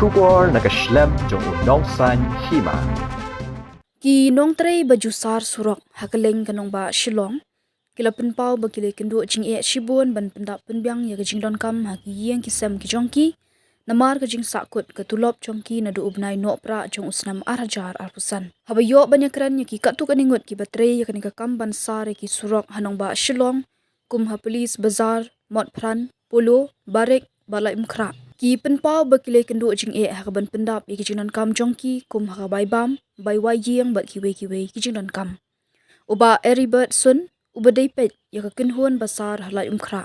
Shubor nakaslem jong unong san hima. Ki nong tray baju sar surok hakaleng kanong ba Shillong kila penpau ba kile kendo jing e shibun ban pendap penbyang ya jing don kam ha ki yeng ki sem ki jongki namar ka jing sakut ka tulop jongki na du ubnai no pra jong usnam arajar arpusan haba yo banyakran ya ki katu kaningut ki batre ya kanika kam ban sar ki surok hanong ba Shillong kum ha police bazar mot pran polo barek balai mkra ki penpau ba kile kendo jing e ha ban pendap ya ki jing don kam jongki kum ha bai bam bai wai jiang bat kiwe ki jing don kam uba eribert sun uba daipet ya ka kinhon basar halai umkhra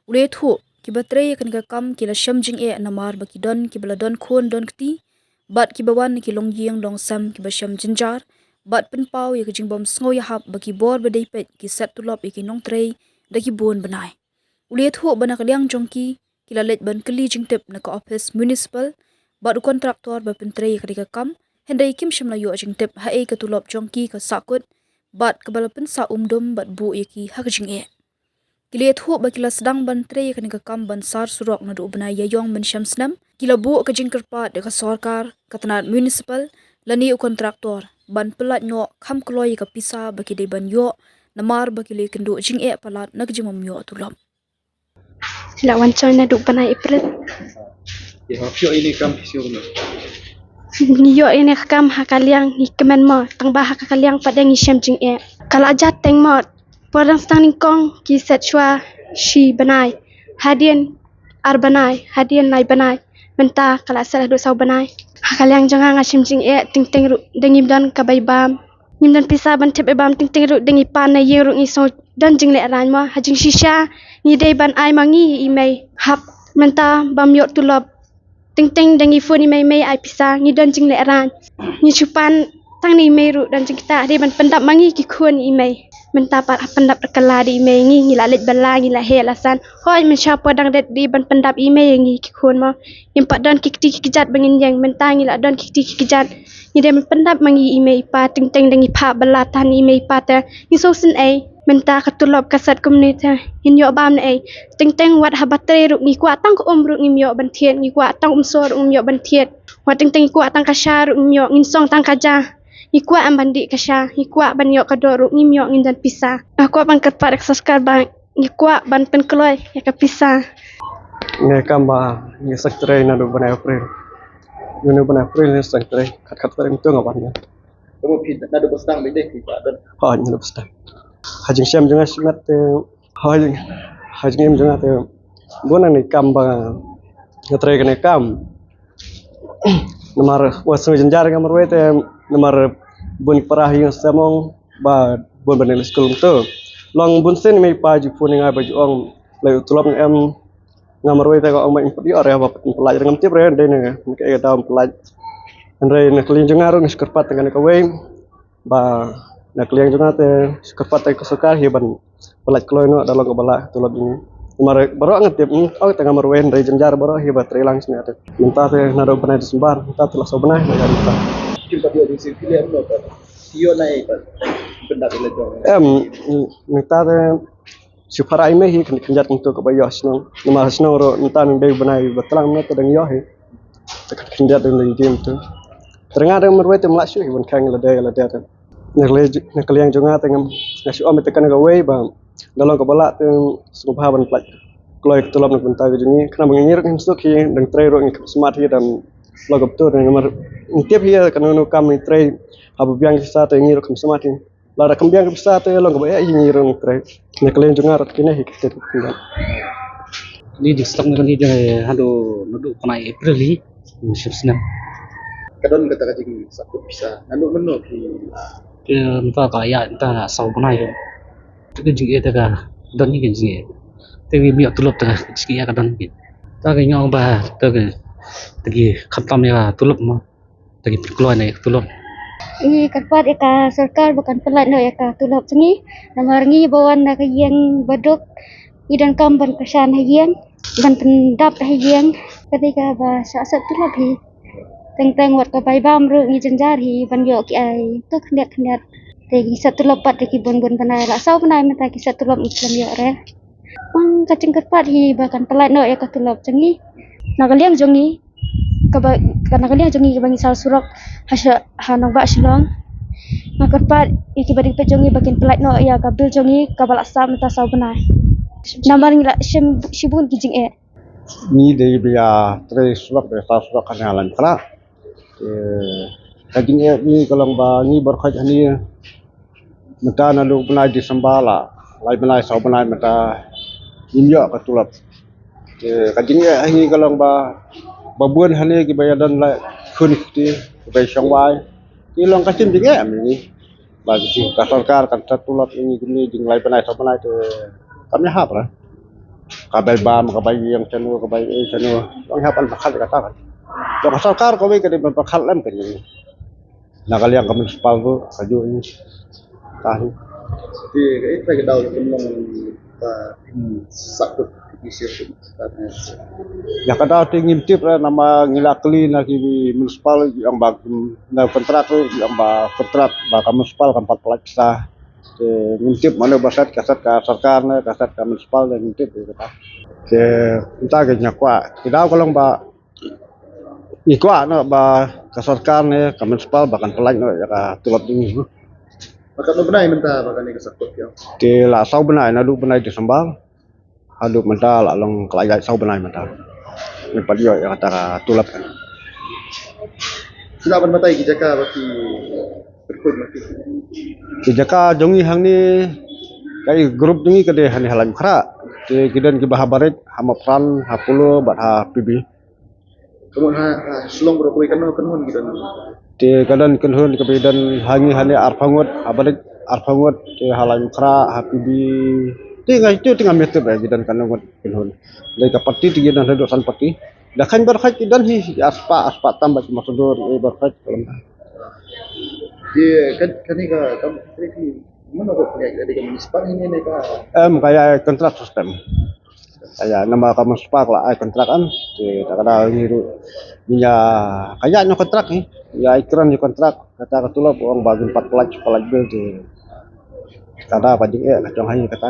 ule thu ki batre ya kan ka kam ki la shamjing e namar ba ki don ki bala don khon don kti bat ki bawan ki long jiang long sam ki ba sham jinjar bat pen pau ya ka jing bom sngo ya hap ba ki bor ba daipet ki set tulop ki nong trei da ki bon banai ule thu bana ka liang jongki ki la let ban kli jing tip na ka office municipal bat kontraktor ba pen trei ka kam hendai kim shimla yo jing tip ha e ka tulop jongki ka sakut bat kabalapan sa umdum bat bu yaki hakjing e kile thu ba kila sedang ban tre kan ka kam ban sar surok na du bna yayong ban shamsnam kila bu ka jing karpa de ka sarkar katna municipal lani kontraktor ban pelat no kham kloi ka pisa ba ki de ban yo namar ba kile kendo jing e palat nak jingom yo tulop la wancoi na du bana April Ya, pio ini kam sio no. yo ini kam hakaliang ni kemen mo tang ba hakaliang pada ngi shem jing e kala aja teng mo podang stang ning kong ki set chwa shi banai hadien ar banai hadien nai banai menta kala sala do sau banai hakaliang janga nga shem jing e ting ting ru dengi dan ka bai bam nim dan pisa ban tep e bam ting ting ru dengi pan na ye ru ngi so dan jing le ran mo hajing shisha ni dei ban ai mangi i mai hap menta bam yo tulop ting ting dangi phone mai mai ai pisa ni dan jing le ran ni chupan tang ni mai ru dan jing kita de ban pendap mangi ki khun i mai menta par pendap kala di mai ngi la let bala ngi la he lasan hoi men sha podang det di ban pendap i mai ngi ki khun mo impat dan ki ki jat bangin yang menta ngi la dan ki ki jat ni de ban pendap mangi i mai pa ting ting dangi pha bala tan i mai pa ta ni so sin ai menta katulop kasat community in yo bam ne ting ting wat habatre ru ngi kwa tang ko ru ngi yo ban thiet ngi kwa tang so ru ngi yo ban thiet wat ting ting kwa tang kasha ru ngi yo ngin song tang kaja ngi kwa am bandi kasha ngi kwa ban yo kador ru ngi yo ngin dan pisa aku ban kat par eksaskar ban ngi kwa ban pen kloi ya ka pisa Ne kam ba ni sektre na do bana April. Yunu bana April ni sektre kat tar itu ngapan ya. Kamu pin na do bastang bede ki ba dan. Ha ni do bastang. Hajing syam jangan simat hajing em jangan te bona ni kam ba ngatre kene kam namar wasu jenjar kamar we te namar bun parah yang samong ba bun banel school tu long bun sen mai pa ju pun ngai baju ong lai tulap em ngamar we te ko ong mai padi area ba pelaj ngam tip re de ne ke dalam pelaj andre ne klin jangar ngi skerpat dengan ka we ba nak liang juga te kerpat te kesukar hiban pelat kloy no dalam kebala tulab ini mare baro ngetip oh tengah marwen dari jenjar baro hibat trilang sini ate minta te nado panai disembar minta telah sobenah ya minta Kita dia di sini dia no kan. Tio naik kan. Benda ile jong. minta te supara ime hi kenjat untuk kebayo sno nama sno ro minta ndai benai betlang no tedang yo hi kenjat dengan game tu terengah marwe te melasu hiban kang lede nak liang juga tengam ngasih om tekan ke way bang dalam kepala tu subha ban plak kloy tulap nak bentar gini kena mengingir kan suki dan tray ro ngi smart hi dan logop tu dan nomor tiap hi kan no kam ni tray abu biang bisa te ngir kam smart hi lara kam biang bisa te long ke hi ngir ro tray nak liang juga rat kini hi kita tinggal ni di stok ni dia hado nadu panai April hi shipsna Kadon kata kajing sakut bisa. Nanu meno ki ke entah kaya entah sau panai tu ke jing eta ka don ni ke jing te wi mi tulop ta ski ya ka don ki ta ke nyong ba ta ke tagi khatam ya tulop ma tagi kloy na tulop i karpat eka sarkar bukan pelat no eka tulop sengi namar ngi bawan na kayeng baduk idan kam ban kesan hayeng ban pendap hayeng ketika ba sasat tulop hi teng teng wat ka bai bam ru ngi jenjar hi ban yo ki ai tu khnet tegi satu lopat tegi bon panai la sau panai menta ki satu lop iklam yo re mang kacing karpat hi bahkan pelat no ya ka tulop cengi na kaliang jongi kadang-kadang jongi bangi sal surok hasya hanong ba shilong ngakot pat iki badik pe jongi bakin pelait no ya kabil jongi kabal asam ta sau benai namar ngila shibun kijing ni de biya tre surak de sa surak kan halan kala kajing ni kalau ba ni berkhaj ni mata na lu benai di sambala lai benai sau benai mata imya katulap kajing ni kalau ba babuan hane ki bayadan la khun ti bay sangwai ki long kasim jing ni bagi si ka sarkar kan satulap ini gini jing lai benai sau benai tu kami hap lah kabel bam kabel yang canu kabel canu orang hafal bakal kata kan kalau sarkar kau ke di bakal lem kan ini nak yang kami sepatu kaju ini tahu Thì cái đầu là mình và sakut di situ karena ya kada tingin tip nama ngilakli na ki municipal yang bag na kontrak yang ba kontrak ba municipal kan 4 pelaksa ngintip mana basat kasat ka sarkar na kasat ka municipal dan ngintip kata ke entah ke nyakwa tidak kalau ba ikwa na ba ka sarkar na ka municipal bahkan pelak na ya ka tulap ini maka benar minta maka ni kesakut ya ke la sau benai na du benai di sambal adu mental la long kelajai sau benai mental ni padio ya kata ka tulap kan sudah bermatai kijaka bagi berkut mati kijaka jongi hang ni kai grup jongi kade hani halan khara ke kidan ki bahabaret hamapran hapulo bat ha pibi kemudian selong berkui kan gitu te kadan kenhun ke bidan hangi hani arfangot abaret arfangot ke halan khara ha pibi tinggal itu tinggal meter ya kidan kanongot kenhun dari kapati tigidan hadok san pati dakan berkhaj kidan hi aspa tambah cuma sodor berkhaj kalau dia kan ni kamu mana kok punya dari municipal ini ka kayak kontrak sistem kayak nama kamu sepak lah kontrakan di kadang ngiru punya kayaknya kontrak nih ya ikran di kontrak kata ketulap uang bagi 4 pelaj bil di kada apa jing kacang hanya kata